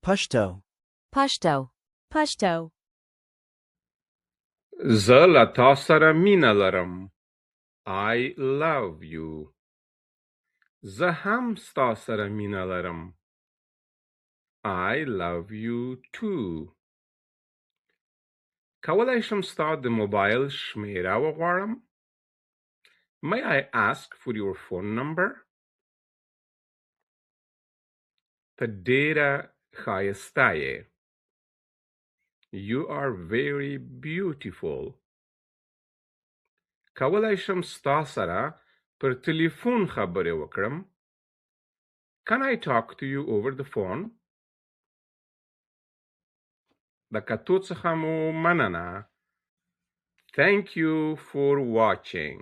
Pashto. Pashto. Pashto. زه له تا سره مینه لرم. I love you. زه هم ستا سره مینه لرم. I love you too. کولی شم ستا د موبایل شمیره وغواړم؟ May I ask for your phone number? ته ډېره ښایسته یې. You are very beautiful. کولی شم ستا سره پر تلیفون خبرې وکړم؟ Can I talk to you over the phone? د کتو څخه مو مننه. Thank you for watching.